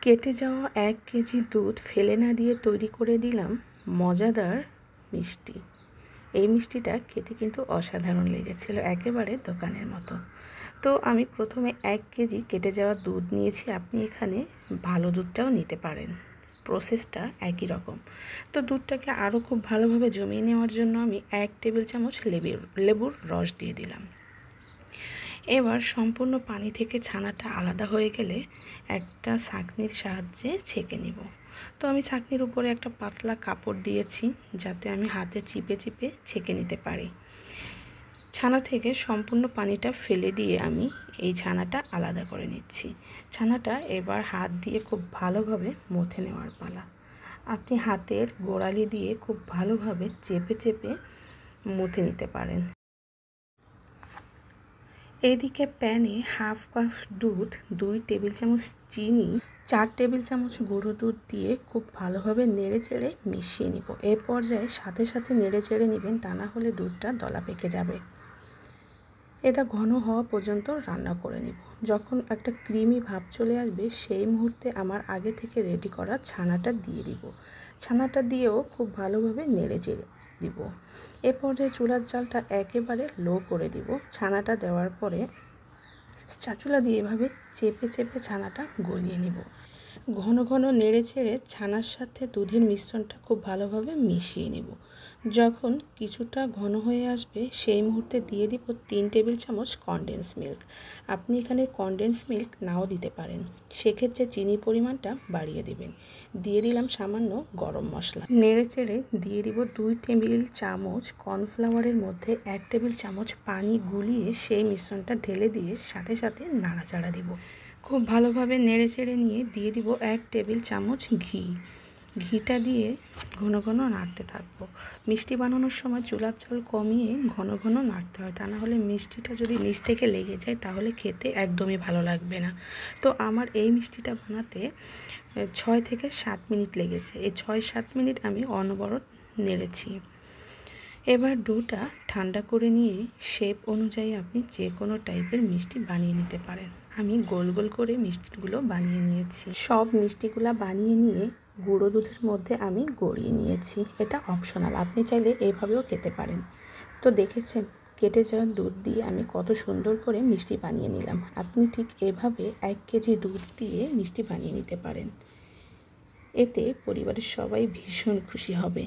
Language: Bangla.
কেটে যাওয়া 1 কেজি দুধ ফেলে না দিয়ে তৈরি করে দিলাম মজাদার মিষ্টি। এই মিষ্টিটা খেতে কিন্তু অসাধারণ লেগেছিল, একেবারে দোকানের মতো। তো আমি প্রথমে 1 কেজি কেটে যাওয়া দুধ নিয়েছি। আপনি এখানে ভালো দুধটাও নিতে পারেন, প্রসেসটা একই রকম। তো দুধটাকে আরও খুব ভালোভাবে জমিয়ে নেওয়ার জন্য আমি 1 টেবিল চামচ লেবুর রস দিয়ে দিলাম। এবার সম্পূর্ণ পানি থেকে ছানাটা আলাদা হয়ে গেলে একটা ছাঁকনির সাহায্যে ছেঁকে নিব। তো আমি ছাঁকনির উপরে একটা পাতলা কাপড় দিয়েছি, যাতে আমি হাতে চিপে চিপে ছেঁকে নিতে পারি। ছানা থেকে সম্পূর্ণ পানিটা ফেলে দিয়ে আমি এই ছানাটা আলাদা করে নিচ্ছি। ছানাটা এবার হাত দিয়ে খুব ভালোভাবে মথে নেওয়ার পালা। আপনি হাতের গোড়ালি দিয়ে খুব ভালোভাবে চেপে চেপে মথে নিতে পারেন। এদিকে প্যানে হাফ কাপ দুধ, 2 টেবিল চামচ চিনি, 4 টেবিল চামচ গুঁড়ো দুধ দিয়ে খুব ভালোভাবে নেড়েচেড়ে মিশিয়ে নিব। এই পর্যায়ে সাথে সাথে নেড়েচেড়ে নেবেন, তা না হলে দুধটা দলা পেকে যাবে। এটা ঘন হওয়া পর্যন্ত রান্না করে নিব। যখন একটা ক্রিমি ভাব চলে আসবে, সেই মুহূর্তে আমার আগে থেকে রেডি করা ছানাটা দিয়ে দিব। ছানাটা দিয়েও খুব ভালোভাবে নেড়েচেড়ে দিব। এ পর্যায়ে চুলার জালটা একেবারে লো করে দিব। ছানাটা দেওয়ার পরে স্প্যাচুলা দিয়ে এভাবে চেপে চেপে ছানাটা গলিয়ে নিব। ঘন ঘন নেড়েচেড়ে ছানার সাথে দুধের মিশ্রণটা খুব ভালোভাবে মিশিয়ে নেব। যখন কিছুটা ঘন হয়ে আসবে, সেই মুহূর্তে দিয়ে দিব 3 টেবিল চামচ কনডেন্স মিল্ক। আপনি এখানে কনডেন্স মিল্ক নাও দিতে পারেন, সেক্ষেত্রে চিনির পরিমাণটা বাড়িয়ে দেবেন। দিয়ে দিলাম সামান্য গরম মশলা। নেড়েচেড়ে দিয়ে দিব 2 টেবিল চামচ কর্নফ্লাওয়ারের মধ্যে 1 টেবিল চামচ পানি গুলিয়ে সেই মিশ্রণটা ঢেলে দিয়ে সাথে সাথে নাড়াচাড়া দিব। খুব ভালোভাবে নেড়েচেড়ে নিয়ে দিয়ে দিব 1 টেবিল চামচ ঘি। ঘিটা দিয়ে ঘন ঘন নাড়তে থাকবো। মিষ্টি বানানোর সময় চুলার জাল কমিয়ে ঘন ঘন নাড়তে হয়, তা না হলে মিষ্টিটা যদি নিচ থেকে লেগে যায় তাহলে খেতে একদমই ভালো লাগবে না। তো আমার এই মিষ্টিটা বানাতে 6 থেকে 7 মিনিট লেগেছে। এই 6-7 মিনিট আমি অনবরত নেড়েছি। এবার ডোটা ঠান্ডা করে নিয়ে শেপ অনুযায়ী আপনি যে কোনো টাইপের মিষ্টি বানিয়ে নিতে পারেন। আমি গোল গোল করে মিষ্টিগুলো বানিয়ে নিয়েছি। সব মিষ্টিগুলো বানিয়ে নিয়ে গুঁড়ো দুধের মধ্যে আমি গড়িয়ে নিয়েছি। এটা অপশনাল, আপনি চাইলে এভাবেও খেতে পারেন। তো দেখেছেন কেটে যাওয়া দুধ দিয়ে আমি কত সুন্দর করে মিষ্টি বানিয়ে নিলাম। আপনি ঠিক এভাবে 1 কেজি দুধ দিয়ে মিষ্টি বানিয়ে নিতে পারেন। এতে পরিবারের সবাই ভীষণ খুশি হবে।